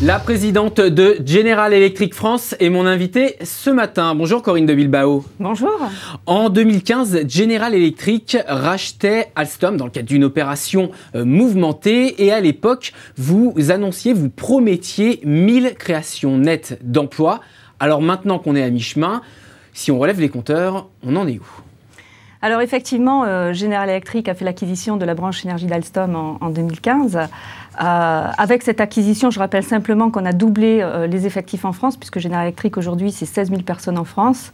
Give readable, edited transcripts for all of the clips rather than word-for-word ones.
La présidente de General Electric France est mon invitée ce matin. Bonjour Corinne de Bilbao. Bonjour. En 2015, General Electric rachetait Alstom dans le cadre d'une opération mouvementée. Et à l'époque, vous annonciez, vous promettiez 1000 créations nettes d'emplois. Alors maintenant qu'on est à mi-chemin, si on relève les compteurs, on en est où ? Alors effectivement, General Electric a fait l'acquisition de la branche énergie d'Alstom en 2015. Avec cette acquisition, je rappelle simplement qu'on a doublé les effectifs en France, puisque General Electric aujourd'hui, c'est 16 000 personnes en France.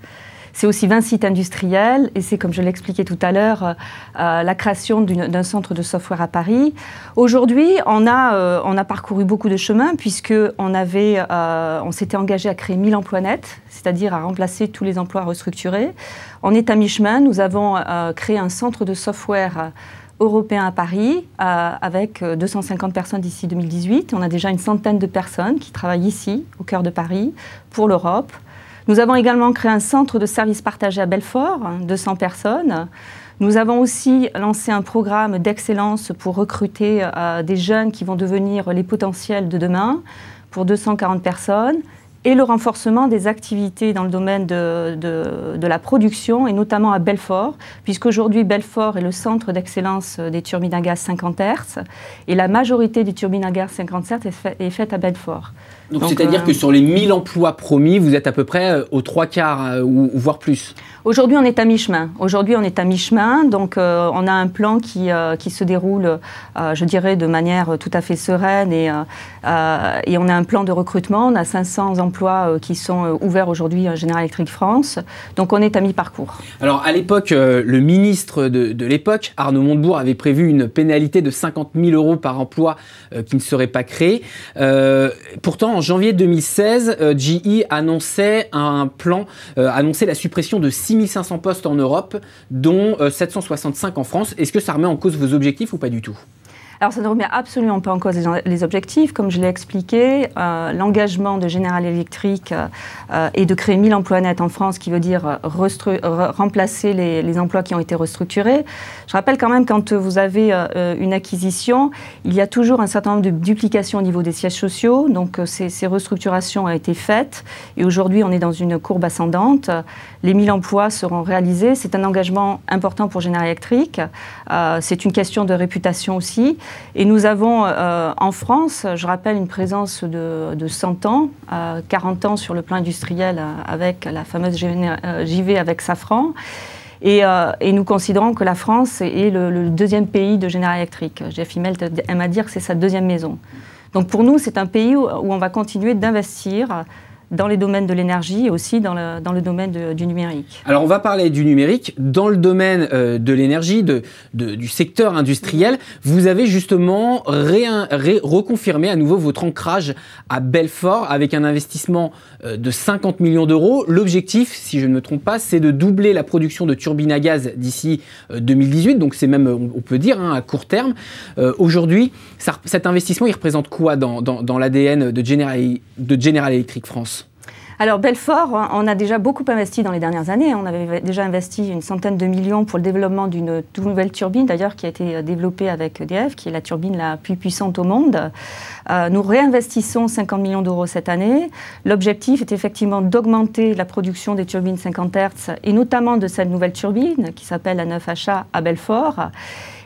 C'est aussi 20 sites industriels et c'est, comme je l'expliquais tout à l'heure, la création d'un centre de software à Paris. Aujourd'hui, on a parcouru beaucoup de chemins puisqu'on s'était engagé à créer 1000 emplois nets, c'est-à-dire à remplacer tous les emplois restructurés. On est à mi-chemin. Nous avons créé un centre de software européen à Paris avec 250 personnes d'ici 2018. On a déjà une centaine de personnes qui travaillent ici, au cœur de Paris, pour l'Europe. Nous avons également créé un centre de services partagés à Belfort, 200 personnes. Nous avons aussi lancé un programme d'excellence pour recruter des jeunes qui vont devenir les potentiels de demain, pour 240 personnes. Et le renforcement des activités dans le domaine de la production, et notamment à Belfort, puisqu'aujourd'hui Belfort est le centre d'excellence des turbines à gaz 50 Hz, et la majorité des turbines à gaz 50 Hz est faite à Belfort. Donc c'est-à-dire que sur les 1000 emplois promis, vous êtes à peu près aux 3/4 ou voire plus. Aujourd'hui, on est à mi-chemin. Donc, on a un plan qui se déroule, je dirais, de manière tout à fait sereine. Et on a un plan de recrutement. On a 500 emplois qui sont ouverts aujourd'hui à General Electric France. Donc, on est à mi-parcours. Alors, à l'époque, le ministre de l'époque, Arnaud Montebourg, avait prévu une pénalité de 50 000 € par emploi qui ne serait pas créé. Pourtant, en janvier 2016, GE annonçait annonçait la suppression de 6500 postes en Europe, dont 765 en France. Est-ce que ça remet en cause vos objectifs ou pas du tout ? Alors, ça ne remet absolument pas en cause les objectifs. Comme je l'ai expliqué, l'engagement de General Electric est de créer 1000 emplois nets en France, qui veut dire remplacer les emplois qui ont été restructurés. Je rappelle quand même, quand vous avez une acquisition, il y a toujours un certain nombre de duplications au niveau des sièges sociaux. Donc, ces restructurations ont été faites. Et aujourd'hui, on est dans une courbe ascendante. Les 1000 emplois seront réalisés. C'est un engagement important pour General Electric. C'est une question de réputation aussi. Et nous avons en France, je rappelle, une présence de 100 ans, 40 ans sur le plan industriel avec la fameuse JV avec Safran. Et nous considérons que la France est le deuxième pays de General Electric. Jeff Immelt aime à dire que c'est sa deuxième maison. Donc pour nous, c'est un pays où on va continuer d'investir dans les domaines de l'énergie et aussi dans le domaine du numérique. Alors on va parler du numérique. Dans le domaine de l'énergie, du secteur industriel, vous avez justement reconfirmé à nouveau votre ancrage à Belfort avec un investissement de 50 millions d'euros. L'objectif, si je ne me trompe pas, c'est de doubler la production de turbines à gaz d'ici 2018. Donc c'est même, on peut dire, à court terme. Aujourd'hui, cet investissement, il représente quoi dans l'ADN de General Electric France ? Alors Belfort, on a déjà beaucoup investi dans les dernières années. On avait déjà investi une centaine de millions pour le développement d'une toute nouvelle turbine, d'ailleurs, qui a été développée avec EDF, qui est la turbine la plus puissante au monde. Nous réinvestissons 50 millions d'euros cette année. L'objectif est effectivement d'augmenter la production des turbines 50 Hz et notamment de cette nouvelle turbine qui s'appelle la 9HA à Belfort.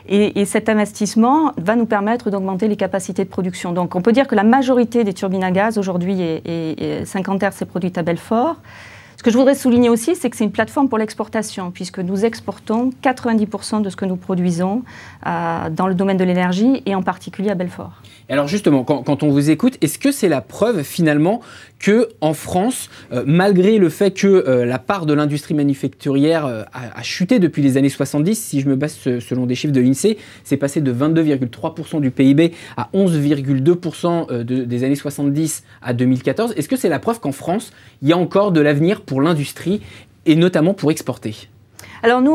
Et cet investissement va nous permettre d'augmenter les capacités de production. Donc on peut dire que la majorité des turbines à gaz aujourd'hui est 50 Hz est produite à Belfort. Ce que je voudrais souligner aussi, c'est que c'est une plateforme pour l'exportation, puisque nous exportons 90% de ce que nous produisons dans le domaine de l'énergie et en particulier à Belfort. Et alors justement, quand on vous écoute, est-ce que c'est la preuve finalement qu'en France, malgré le fait que la part de l'industrie manufacturière a chuté depuis les années 70, si je me base selon des chiffres de l'INSEE, c'est passé de 22,3% du PIB à 11,2% des années 70 à 2014. Est-ce que c'est la preuve qu'en France, il y a encore de l'avenir pour l'industrie et notamment pour exporter ? Alors nous,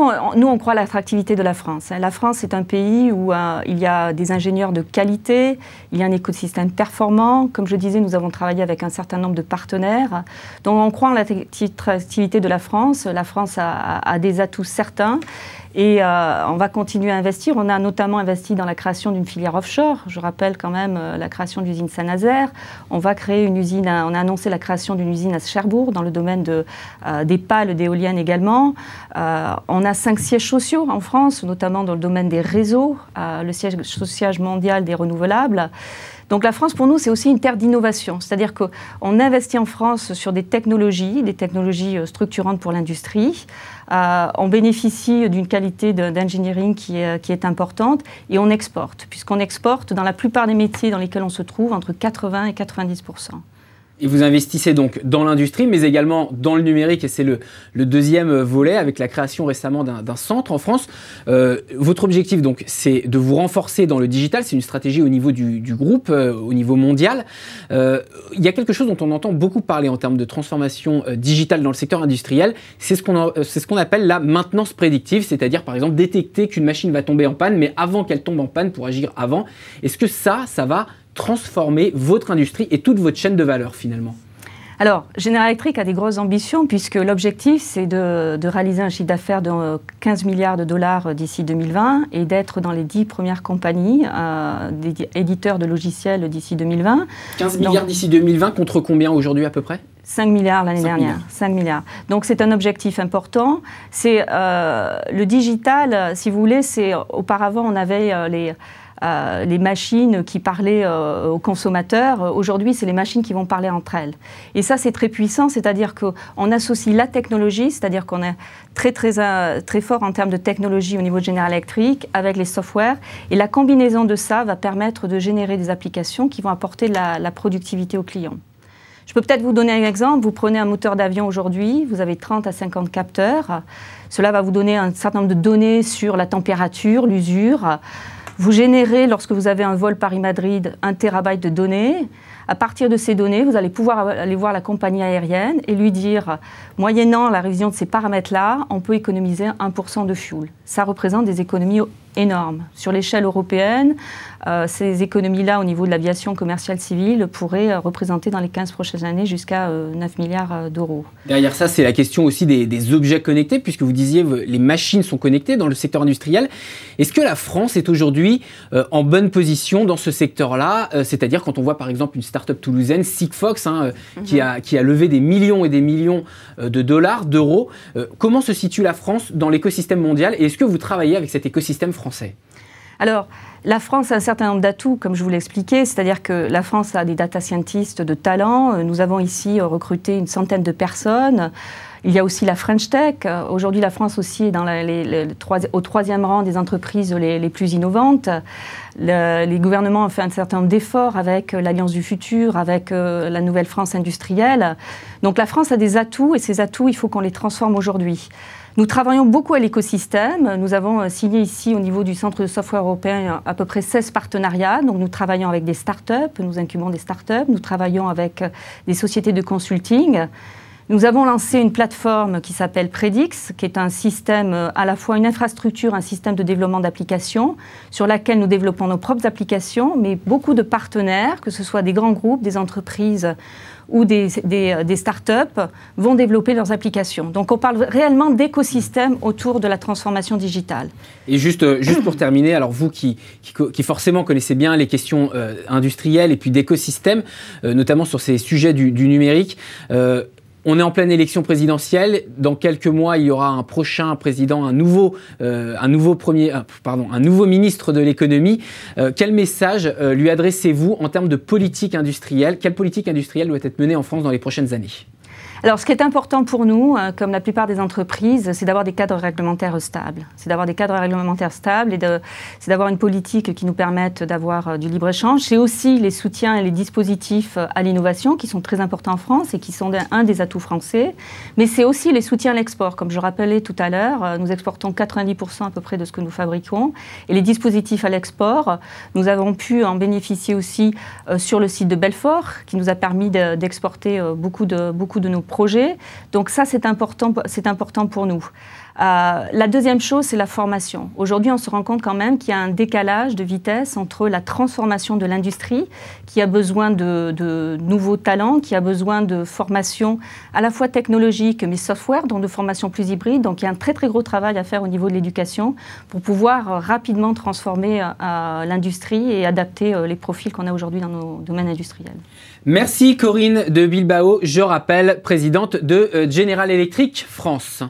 on croit à l'attractivité de la France. La France est un pays où il y a des ingénieurs de qualité, il y a un écosystème performant. Comme je disais, nous avons travaillé avec un certain nombre de partenaires. Donc on croit en l'attractivité de la France. La France a des atouts certains. Et on va continuer à investir. On a notamment investi dans la création d'une filière offshore. Je rappelle quand même la création de l'usine Saint-Nazaire. On va créer une usine, on a annoncé la création d'une usine à Cherbourg dans le domaine des pales d'éoliennes également. On a 5 sièges sociaux en France, notamment dans le domaine des réseaux, le siège social mondial des renouvelables. Donc la France, pour nous, c'est aussi une terre d'innovation. C'est-à-dire qu'on investit en France sur des technologies structurantes pour l'industrie. On bénéficie d'une qualité d'engineering qui est importante et on exporte, puisqu'on exporte dans la plupart des métiers dans lesquels on se trouve entre 80 et 90%. Et vous investissez donc dans l'industrie, mais également dans le numérique, et c'est le deuxième volet, avec la création récemment d'un centre en France. Votre objectif, donc, c'est de vous renforcer dans le digital. C'est une stratégie au niveau du groupe, au niveau mondial. Il y a quelque chose dont on entend beaucoup parler en termes de transformation digitale dans le secteur industriel. C'est ce qu'on appelle la maintenance prédictive, c'est-à-dire, par exemple, détecter qu'une machine va tomber en panne, mais avant qu'elle tombe en panne, pour agir avant. Est-ce que ça va transformer votre industrie et toute votre chaîne de valeur finalement? Alors, General Electric a des grosses ambitions puisque l'objectif, c'est de réaliser un chiffre d'affaires de 15 milliards de dollars d'ici 2020 et d'être dans les 10 premières compagnies éditeurs de logiciels d'ici 2020. 15 milliards d'ici 2020 contre combien aujourd'hui à peu près? 5 milliards l'année dernière. 5 milliards. Donc c'est un objectif important. C'est le digital, si vous voulez, c'est auparavant on avait les machines qui parlaient aux consommateurs. Aujourd'hui, c'est les machines qui vont parler entre elles. Et ça, c'est très puissant, c'est-à-dire qu'on associe la technologie, c'est-à-dire qu'on est très fort en termes de technologie au niveau de General Electric avec les softwares. Et la combinaison de ça va permettre de générer des applications qui vont apporter la productivité aux clients. Je peux peut-être vous donner un exemple. Vous prenez un moteur d'avion aujourd'hui, vous avez 30 à 50 capteurs. Cela va vous donner un certain nombre de données sur la température, l'usure. Vous générez, lorsque vous avez un vol Paris-Madrid, 1 terabyte de données. À partir de ces données, vous allez pouvoir aller voir la compagnie aérienne et lui dire, moyennant la révision de ces paramètres-là, on peut économiser 1% de fuel. Ça représente des économies énormes. Sur l'échelle européenne, ces économies-là, au niveau de l'aviation commerciale civile, pourraient représenter dans les 15 prochaines années jusqu'à 9 milliards d'euros. Derrière ça, c'est la question aussi des objets connectés, puisque vous disiez les machines sont connectées dans le secteur industriel. Est-ce que la France est aujourd'hui en bonne position dans ce secteur-là? C'est-à-dire quand on voit par exemple une start-up toulousaine, Sigfox, qui a levé des millions et des millions de dollars, d'euros. Comment se situe la France dans l'écosystème mondial et est-ce que vous travaillez avec cet écosystème français? Alors, la France a un certain nombre d'atouts, comme je vous l'ai expliqué, c'est-à-dire que la France a des data scientists de talent. Nous avons ici recruté une centaine de personnes. Il y a aussi la French Tech. Aujourd'hui, la France aussi est dans au 3e rang des entreprises les plus innovantes. Les gouvernements ont fait un certain nombre d'efforts avec l'Alliance du futur, avec la Nouvelle France industrielle. Donc la France a des atouts et ces atouts, il faut qu'on les transforme aujourd'hui. Nous travaillons beaucoup à l'écosystème. Nous avons signé ici, au niveau du Centre de software européen, à peu près 16 partenariats. Donc nous travaillons avec des startups, nous incubons des startups, nous travaillons avec des sociétés de consulting. Nous avons lancé une plateforme qui s'appelle Predix, qui est un système, à la fois une infrastructure, un système de développement d'applications, sur laquelle nous développons nos propres applications, mais beaucoup de partenaires, que ce soit des grands groupes, des entreprises ou des startups, vont développer leurs applications. Donc on parle réellement d'écosystème autour de la transformation digitale. Et juste pour terminer, alors vous qui forcément connaissez bien les questions industrielles et puis d'écosystème, notamment sur ces sujets du numérique, on est en pleine élection présidentielle. Dans quelques mois, il y aura un prochain président, un nouveau ministre de l'économie. Quel message lui adressez-vous en termes de politique industrielle? Quelle politique industrielle doit être menée en France dans les prochaines années? Alors, ce qui est important pour nous, comme la plupart des entreprises, c'est d'avoir des cadres réglementaires stables. C'est d'avoir des cadres réglementaires stables et c'est d'avoir une politique qui nous permette d'avoir du libre-échange. C'est aussi les soutiens et les dispositifs à l'innovation qui sont très importants en France et qui sont un des atouts français. Mais c'est aussi les soutiens à l'export. Comme je rappelais tout à l'heure, nous exportons 90% à peu près de ce que nous fabriquons. Et les dispositifs à l'export, nous avons pu en bénéficier aussi sur le site de Belfort, qui nous a permis d'exporter beaucoup de nos projets. Donc ça, c'est important pour nous. La deuxième chose, c'est la formation. Aujourd'hui, on se rend compte quand même qu'il y a un décalage de vitesse entre la transformation de l'industrie, qui a besoin de nouveaux talents, qui a besoin de formation à la fois technologique, mais software, donc de formation plus hybride. Donc il y a un très très gros travail à faire au niveau de l'éducation pour pouvoir rapidement transformer l'industrie et adapter les profils qu'on a aujourd'hui dans nos domaines industriels. Merci Corinne de Bilbao, je rappelle, présidente de General Electric France.